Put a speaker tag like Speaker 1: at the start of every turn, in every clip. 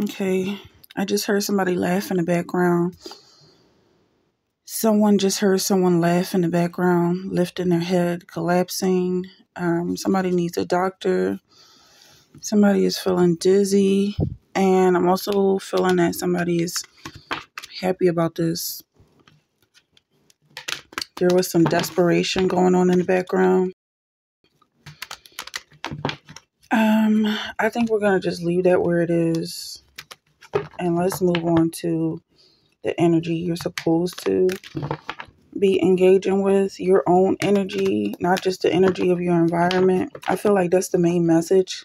Speaker 1: Okay, I just heard somebody laugh in the background. Someone just heard someone laugh in the background, lifting their head, collapsing. Somebody needs a doctor. Somebody is feeling dizzy. And I'm also feeling that somebody is happy about this. There was some desperation going on in the background. I think we're going to just leave that where it is. And let's move on to the energy you're supposed to be engaging with, your own energy, not just the energy of your environment. I feel like that's the main message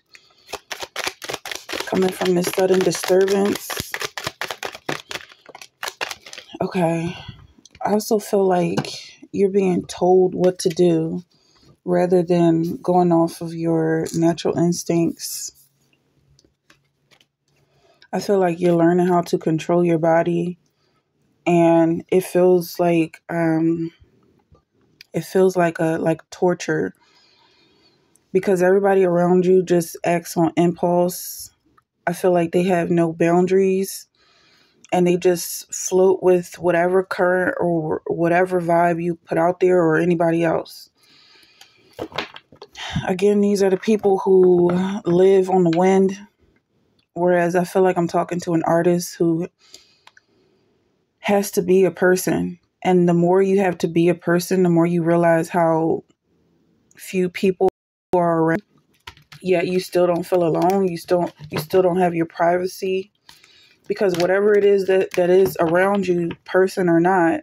Speaker 1: coming from this sudden disturbance. Okay. I also feel like you're being told what to do rather than going off of your natural instincts. I feel like you're learning how to control your body, and it feels like torture because everybody around you just acts on impulse. I feel like they have no boundaries and they just float with whatever current or whatever vibe you put out there or anybody else. Again, these are the people who live on the wind, whereas I feel like I'm talking to an artist who has to be a person. And the more you have to be a person, the more you realize how few people are around. Yet you still don't feel alone. You still don't have your privacy, because whatever it is that is around you, person or not,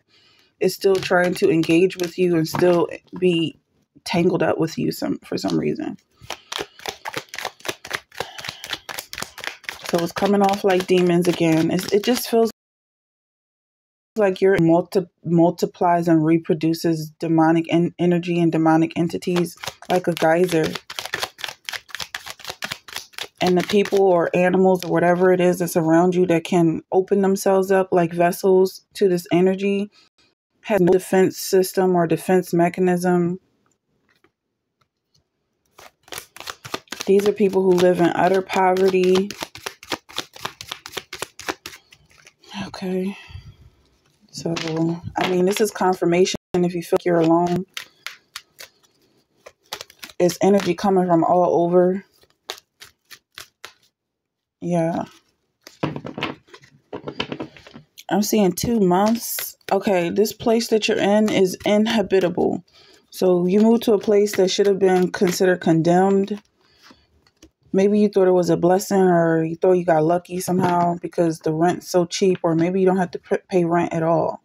Speaker 1: is still trying to engage with you and still be tangled up with you for some reason. So it's coming off like demons again. It just feels like your multiplies and reproduces demonic energy and demonic entities like a geyser. And the people or animals or whatever it is that's around you that can open themselves up like vessels to this energy has no defense system or defense mechanism. These are people who live in utter poverty. Okay. So, I mean, this is confirmation if you feel like you're alone. It's energy coming from all over. Yeah. I'm seeing 2 months. Okay, this place that you're in is inhabitable. So you moved to a place that should have been considered condemned. Maybe you thought it was a blessing, or you thought you got lucky somehow because the rent's so cheap, or maybe you don't have to pay rent at all.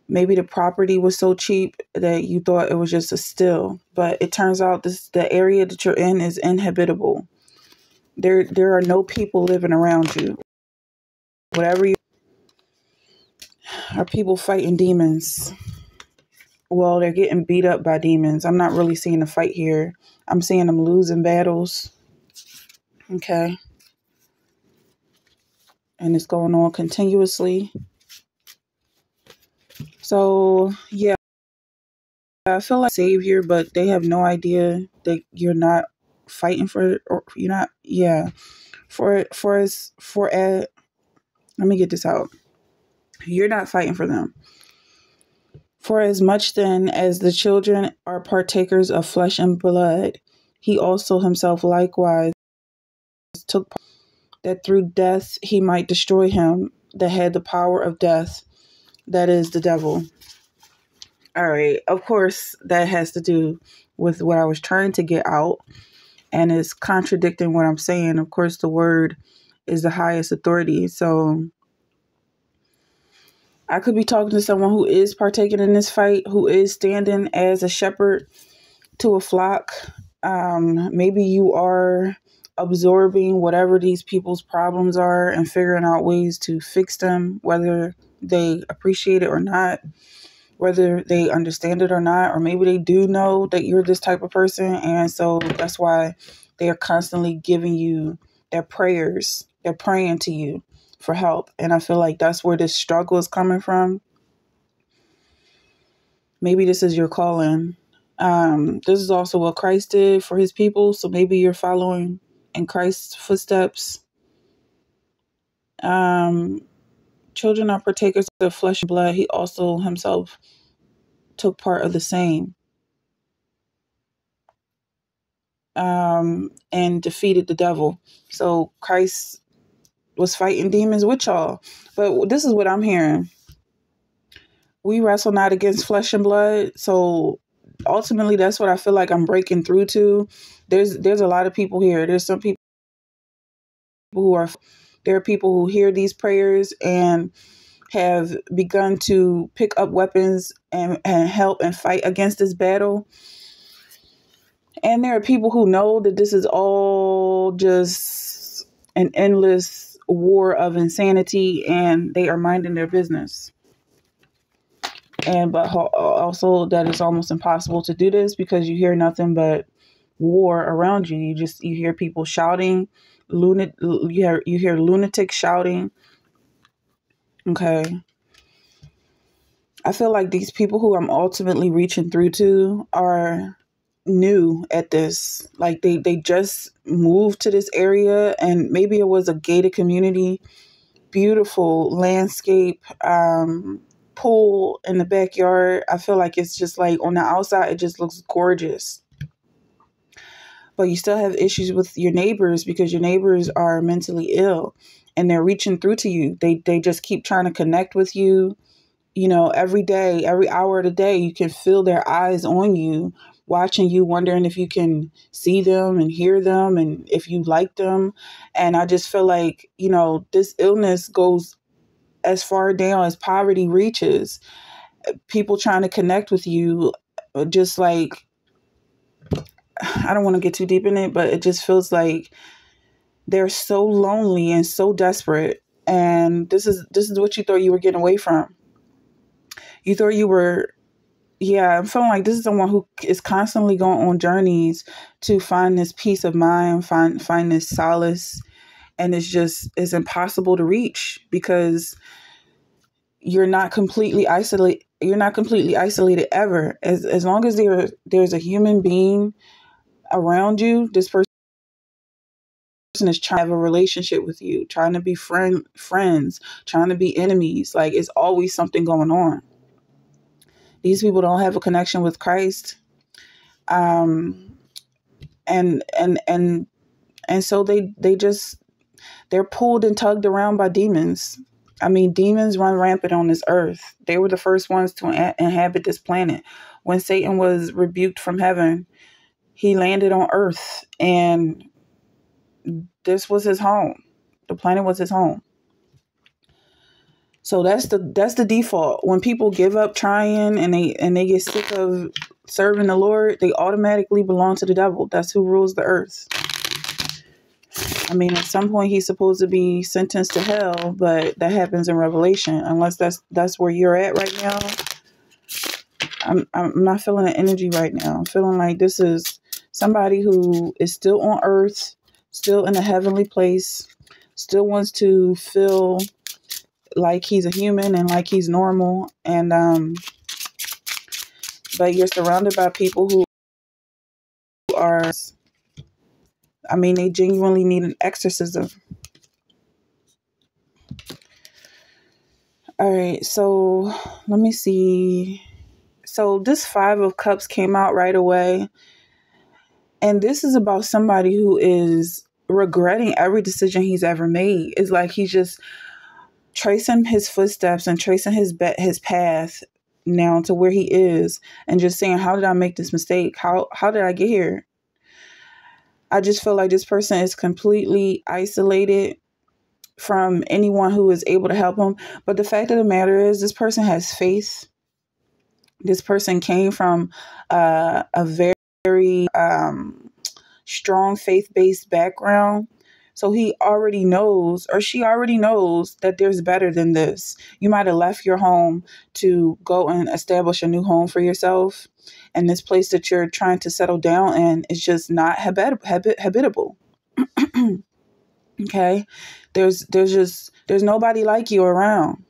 Speaker 1: Maybe the property was so cheap that you thought it was just a steal, but it turns out the area that you're in is inhabitable. There are no people living around you. Whatever you are, people fighting demons. Well, they're getting beat up by demons. I'm not really seeing a fight here. I'm seeing them losing battles. Okay. And it's going on continuously. So, yeah, I feel like savior, but they have no idea that you're not fighting for it, or you're not, yeah. Let me get this out. You're not fighting for them. For as much then as the children are partakers of flesh and blood, he also himself likewise took part, that through death he might destroy him that had the power of death, that is the devil. All right. Of course, that has to do with what I was trying to get out, and it's contradicting what I'm saying. Of course, the word is the highest authority. So I could be talking to someone who is partaking in this fight, who is standing as a shepherd to a flock. Maybe you are absorbing whatever these people's problems are and figuring out ways to fix them, whether they appreciate it or not, whether they understand it or not, or maybe they do know that you're this type of person. And so that's why they are constantly giving you their prayers. They're praying to you for help. And I feel like that's where this struggle is coming from. Maybe this is your calling. This is also what Christ did for his people. So maybe you're following in Christ's footsteps. Um, Children are partakers of flesh and blood. He also himself took part of the same, and defeated the devil. So Christ was fighting demons with y'all. But this is what I'm hearing. We wrestle not against flesh and blood. So ultimately, that's what I feel like I'm breaking through to. There's a lot of people here. There's some people who are, there are people who hear these prayers and have begun to pick up weapons and help and fight against this battle. And there are people who know that this is all just an endless war of insanity, and they are minding their business. And but also that it's almost impossible to do this because you hear nothing but war around you. You hear people shouting, you hear lunatics shouting. Okay. I feel like these people who I'm ultimately reaching through to are new at this. Like they just moved to this area, and maybe it was a gated community, beautiful landscape, pool in the backyard. I feel like it's just like on the outside, it just looks gorgeous. But you still have issues with your neighbors because your neighbors are mentally ill and they're reaching through to you. They just keep trying to connect with you. You know, every day, every hour of the day, you can feel their eyes on you, watching you, wondering if you can see them and hear them and if you like them. And I just feel like, this illness goes as far down as poverty reaches. People trying to connect with you, just like, I don't want to get too deep in it, but it just feels like they're so lonely and so desperate. And this is what you thought you were getting away from. You thought you were, yeah, I'm feeling like this is someone who is constantly going on journeys to find this peace of mind, find this solace. And it's impossible to reach because you're not completely isolated. You're not completely isolated ever. As long as there's a human being around you, this person is trying to have a relationship with you, trying to be friends, trying to be enemies. Like it's always something going on. These people don't have a connection with Christ. And so they're pulled and tugged around by demons. I mean, demons run rampant on this earth. They were the first ones to inhabit this planet. When Satan was rebuked from heaven, he landed on earth, and this was his home. The planet was his home. So that's the default. When people give up trying and they get sick of serving the Lord, they automatically belong to the devil. That's who rules the earth. I mean, at some point he's supposed to be sentenced to hell, but that happens in Revelation. Unless that's where you're at right now. I'm not feeling the energy right now. I'm feeling like this is somebody who is still on earth, still in a heavenly place, still wants to feel like he's a human and like he's normal. And but you're surrounded by people who are, I mean, they genuinely need an exorcism. All right, so let me see. So this 5 of Cups came out right away. And this is about somebody who is regretting every decision he's ever made. It's like he's just tracing his footsteps and tracing his path now to where he is and just saying, how did I make this mistake? How did I get here? I just feel like this person is completely isolated from anyone who is able to help him. But the fact of the matter is, this person has faith. This person came from a very strong faith-based background. So he already knows, or she already knows, that there's better than this. You might have left your home to go and establish a new home for yourself. And this place that you're trying to settle down in is just not habitable. Okay. There's nobody like you around.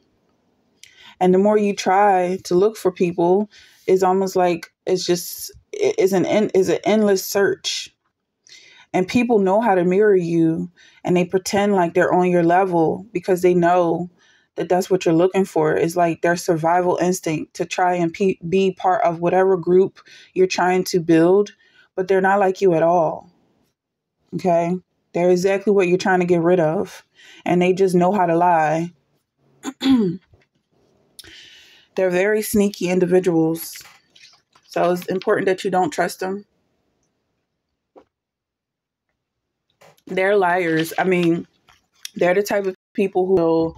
Speaker 1: And the more you try to look for people, it's almost like it's an endless search. And people know how to mirror you, and they pretend like they're on your level because they know that that's what you're looking for. It's like their survival instinct to try and be part of whatever group you're trying to build, but they're not like you at all. Okay? They're exactly what you're trying to get rid of, and they just know how to lie. They're very sneaky individuals. So it's important that you don't trust them. They're liars. I mean, they're the type of people who will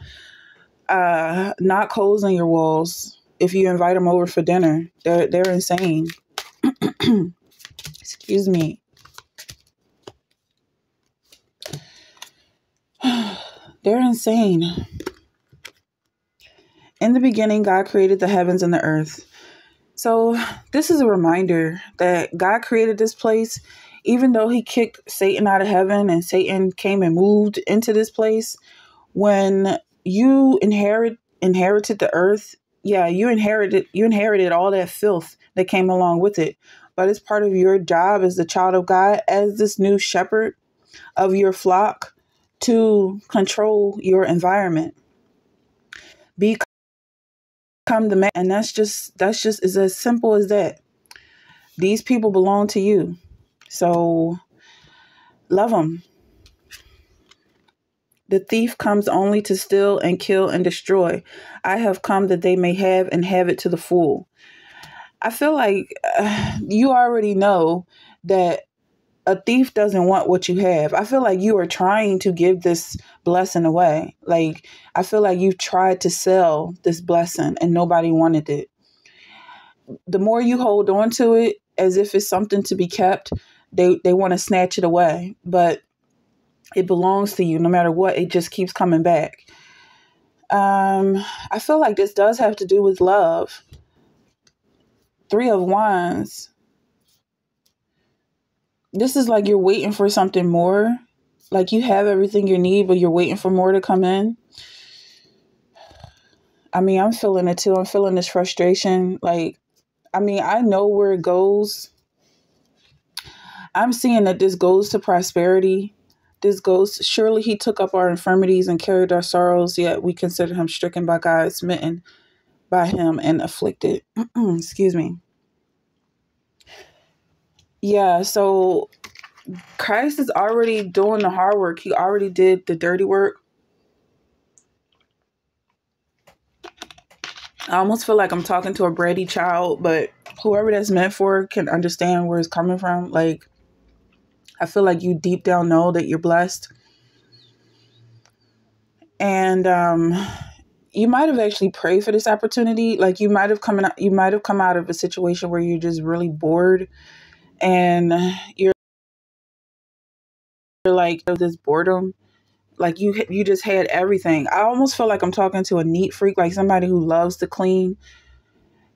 Speaker 1: knock holes in your walls if you invite them over for dinner. They're insane. Excuse me. They're insane. In the beginning, God created the heavens and the earth. So this is a reminder that God created this place, even though he kicked Satan out of heaven and Satan came and moved into this place. When you inherited the earth, yeah, you inherited all that filth that came along with it. But it's part of your job as the child of God, as this new shepherd of your flock, to control your environment. Become the man, and that's just is as simple as that. These people belong to you, so love them. The thief comes only to steal and kill and destroy. I have come that they may have and have it to the full. I feel like you already know that a thief doesn't want what you have. I feel like you are trying to give this blessing away. Like, I feel like you've tried to sell this blessing and nobody wanted it. The more you hold on to it as if it's something to be kept, they want to snatch it away. But it belongs to you no matter what. It just keeps coming back. I feel like this does have to do with love. 3 of Wands. This is like you're waiting for something more. Like you have everything you need, but you're waiting for more to come in. I mean, I'm feeling it too. I'm feeling this frustration. Like, I mean, I know where it goes. I'm seeing that this goes to prosperity. This goes, surely he took up our infirmities and carried our sorrows, yet we consider him stricken by God, smitten by him and afflicted. Excuse me. Yeah, so Christ is already doing the hard work. He already did the dirty work. I almost feel like I'm talking to a bratty child, but whoever that's meant for can understand where it's coming from. Like, I feel like you deep down know that you're blessed. And you might have actually prayed for this opportunity. Like you might have come out of a situation where you're just really bored and you're like this boredom. Like you just had everything. I almost feel like I'm talking to a neat freak, like somebody who loves to clean,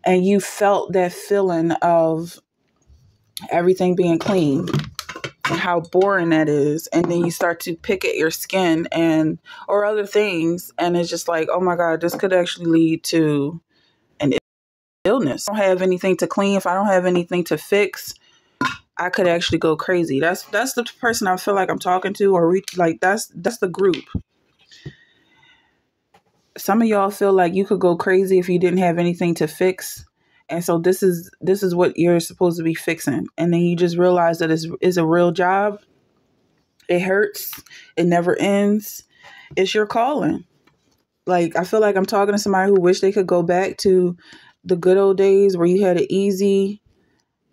Speaker 1: and you felt that feeling of everything being clean and how boring that is. And then you start to pick at your skin or other things. And it's just like, oh my God, this could actually lead to an illness. If I don't have anything to clean, if I don't have anything to fix, I could actually go crazy. That's the person I feel like I'm talking to, or that's the group. Some of y'all feel like you could go crazy if you didn't have anything to fix. And so this is what you're supposed to be fixing. And then you just realize that it's a real job. It hurts. It never ends. It's your calling. Like, I feel like I'm talking to somebody who wish they could go back to the good old days where you had it easy.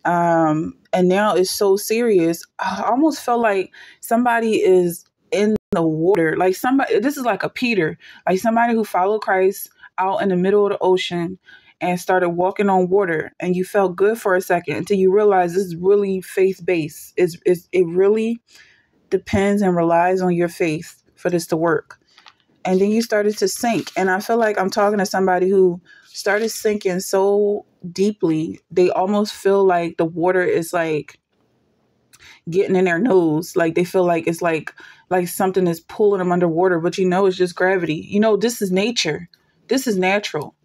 Speaker 1: And now it's so serious. I almost felt like somebody is in the water. Like this is like a Peter, like somebody who followed Christ out in the middle of the ocean and started walking on water, and you felt good for a second until you realize this is really faith-based. It really depends and relies on your faith for this to work. And then you started to sink. And I feel like I'm talking to somebody who started sinking so deeply, they almost feel like the water is like getting in their nose. Like they feel like it's like something is pulling them underwater, but it's just gravity. This is nature. This is natural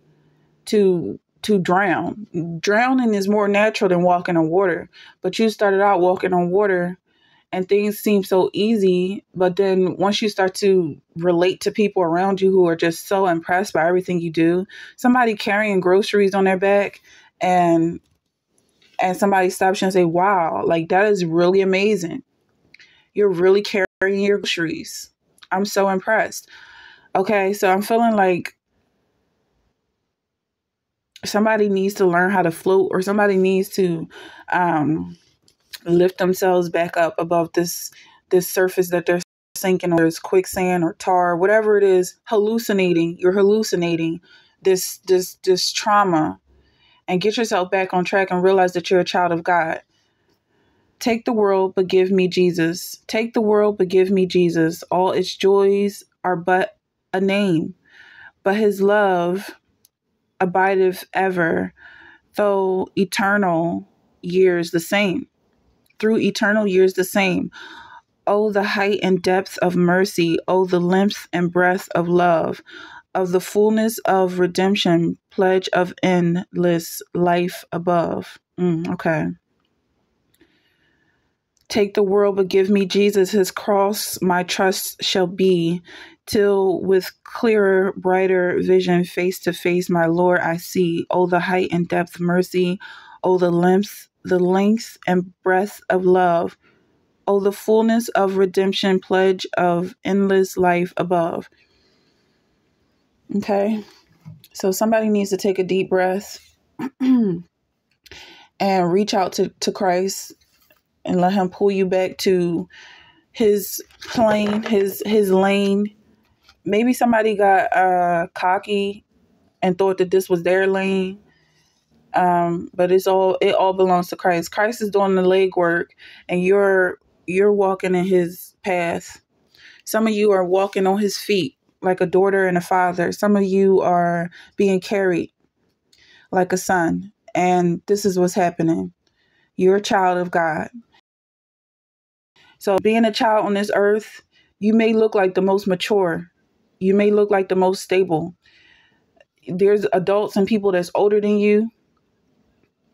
Speaker 1: to drown. Drowning is more natural than walking on water. But you started out walking on water and things seem so easy. But then once you start to relate to people around you who are just so impressed by everything you do, somebody carrying groceries on their back, and somebody stops you and say, wow, like that is really amazing. You're really carrying your groceries. I'm so impressed. Okay, so I'm feeling like somebody needs to learn how to float, or somebody needs to um, lift themselves back up above this surface that they're sinking, or it's quicksand or tar, whatever it is, hallucinating. You're hallucinating this trauma, and get yourself back on track and realize that you're a child of God. Take the world, but give me Jesus. Take the world, but give me Jesus. All its joys are but a name, but his love abideth ever, though eternal years the same. Through eternal years the same. Oh, the height and depth of mercy. Oh, the length and breadth of love, of the fullness of redemption, pledge of endless life above. Okay. Take the world, but give me Jesus. His cross my trust shall be, till with clearer, brighter vision, face to face, my Lord, I see. Oh, the height and depth of mercy. Oh, the length and breadth of love. Oh, the fullness of redemption, pledge of endless life above. Okay. So somebody needs to take a deep breath and reach out to Christ and let him pull you back to his plane, his lane. Maybe somebody got cocky and thought that this was their lane. But it all belongs to Christ. Christ is doing the legwork, and you're walking in his path. Some of you are walking on his feet like a daughter and a father. Some of you are being carried like a son. And this is what's happening. You're a child of God. So being a child on this earth, you may look like the most mature. You may look like the most stable. There's adults and people that's older than you,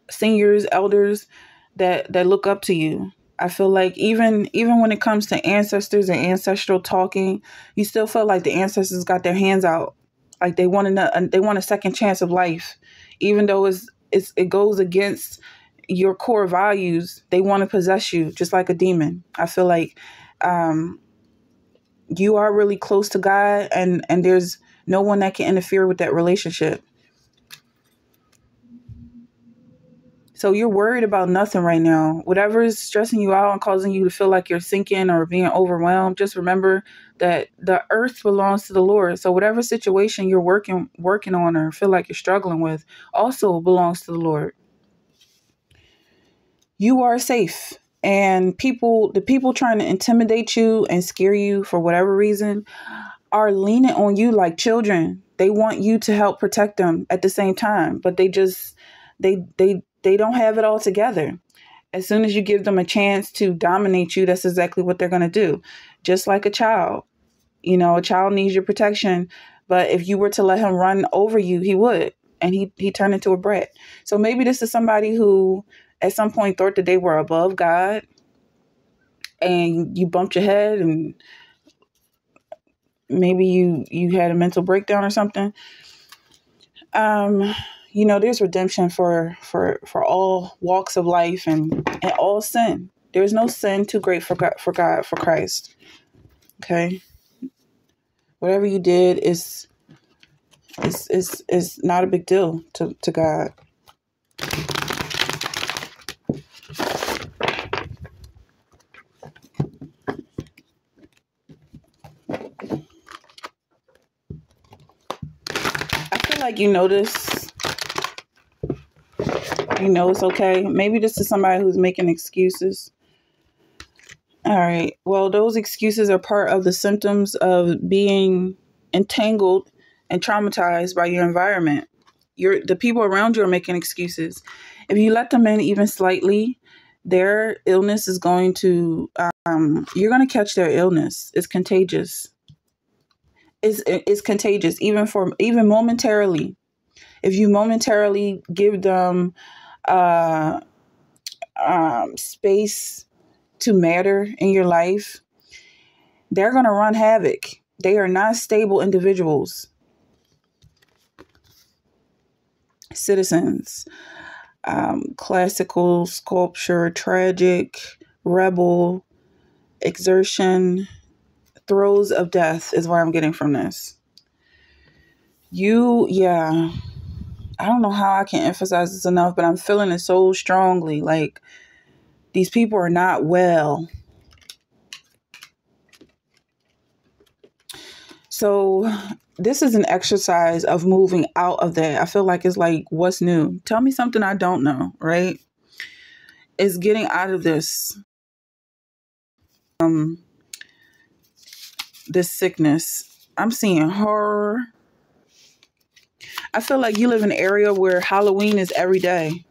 Speaker 1: seniors, elders that look up to you. I feel like even when it comes to ancestors and ancestral talking, you still feel like the ancestors got their hands out, like they want a second chance of life, even though it goes against your core values. They want to possess you just like a demon. I feel like you are really close to God, and there's no one that can interfere with that relationship. So you're worried about nothing right now. Whatever is stressing you out and causing you to feel like you're sinking or being overwhelmed, just remember that the earth belongs to the Lord. So whatever situation you're working on or feel like you're struggling with also belongs to the Lord. You are safe. And the people trying to intimidate you and scare you for whatever reason are leaning on you like children. They want you to help protect them at the same time, but they don't have it all together. As soon as you give them a chance to dominate you, that's exactly what they're going to do. Just like a child. A child needs your protection, but if you were to let him run over you, he would, and he turned into a brat. So maybe this is somebody who at some point thought that they were above God, and you bumped your head, and maybe you had a mental breakdown or something. There's redemption for all walks of life and all sin. There's no sin too great for God, for Christ. Okay. Whatever you did is not a big deal to God. I feel like this. It's okay. Maybe this is somebody who's making excuses. All right. Well, those excuses are part of the symptoms of being entangled and traumatized by your environment. The people around you are making excuses. If you let them in even slightly, their illness is going to, you're going to catch their illness. It's contagious. It's contagious, even momentarily. If you momentarily give them space to matter in your life, they're going to run havoc. They are not stable individuals. Citizens, classical, sculpture, tragic, rebel, exertion, throes of death is what I'm getting from this. Yeah, I don't know how I can emphasize this enough, but I'm feeling it so strongly. Like, these people are not well. So this is an exercise of moving out of that. I feel like it's like, what's new? Tell me something I don't know, right? It's getting out of this this sickness. I'm seeing horror. I feel like you live in an area where Halloween is every day.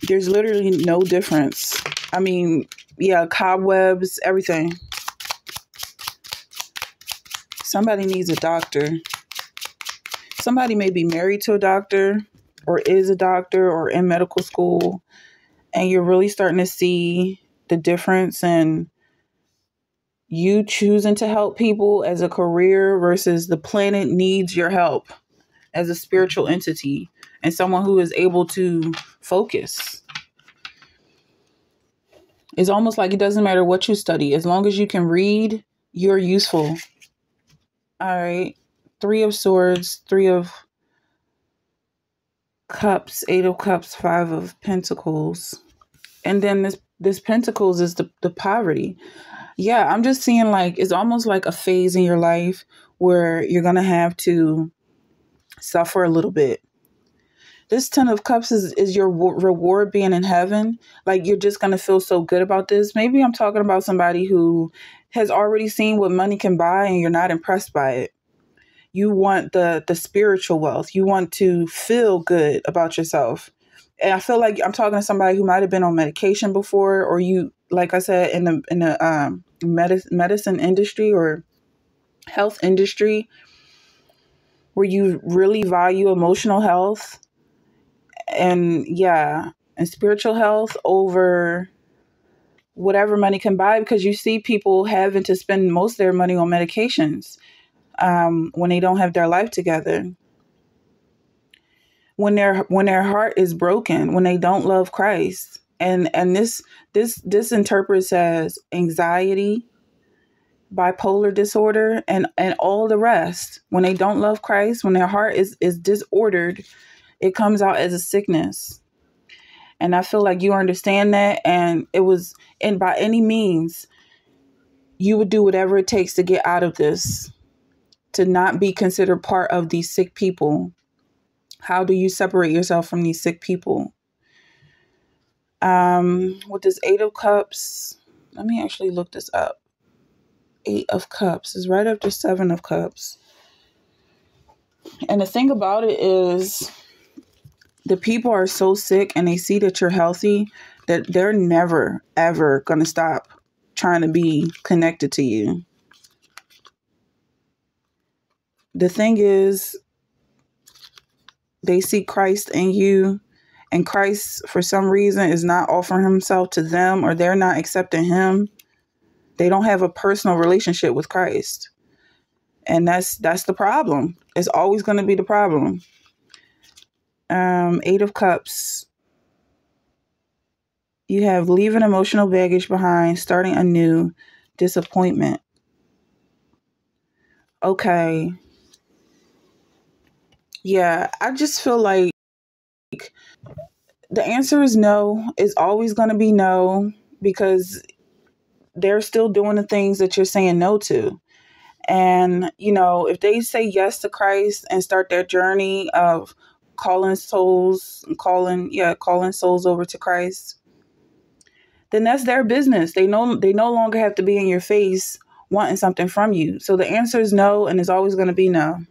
Speaker 1: There's literally no difference. I mean, yeah, cobwebs, everything. Somebody needs a doctor. Somebody may be married to a doctor or is a doctor or in medical school, and you're really starting to see the difference in you choosing to help people as a career versus the planet needs your help as a spiritual entity and someone who is able to focus. It's almost like it doesn't matter what you study. As long as you can read, you're useful. All right. 3 of Swords, 3 of Cups, 8 of Cups, 5 of Pentacles. And then this Pentacles is the poverty. Yeah, I'm just seeing like it's almost like a phase in your life where you're going to have to suffer a little bit. This 10 of Cups is your reward being in heaven. Like, you're just going to feel so good about this. Maybe I'm talking about somebody who has already seen what money can buy and you're not impressed by it. You want the spiritual wealth. You want to feel good about yourself. And I feel like I'm talking to somebody who might have been on medication before, or you, like I said, in the medicine industry or health industry, where you really value emotional health and spiritual health over whatever money can buy, because you see people having to spend most of their money on medications when they don't have their life together. When their heart is broken, when they don't love Christ. And this interprets as anxiety, bipolar disorder, and all the rest. When they don't love Christ, when their heart is disordered, it comes out as a sickness. And I feel like you understand that, and by any means, you would do whatever it takes to get out of this, to not be considered part of these sick people. How do you separate yourself from these sick people? With this 8 of Cups, let me actually look this up. 8 of Cups is right after 7 of Cups. And the thing about it is, the people are so sick and they see that you're healthy that they're never, ever going to stop trying to be connected to you. The thing is, they see Christ in you, and Christ, for some reason, is not offering himself to them, or they're not accepting him. They don't have a personal relationship with Christ. And that's the problem. It's always going to be the problem. 8 of Cups. You have leaving emotional baggage behind, starting anew, disappointment. Okay. Yeah, I just feel like the answer is no. It's always going to be no, because they're still doing the things that you're saying no to. And, if they say yes to Christ and start their journey of calling souls over to Christ, then that's their business. They no longer have to be in your face wanting something from you. So the answer is no, and it's always going to be no.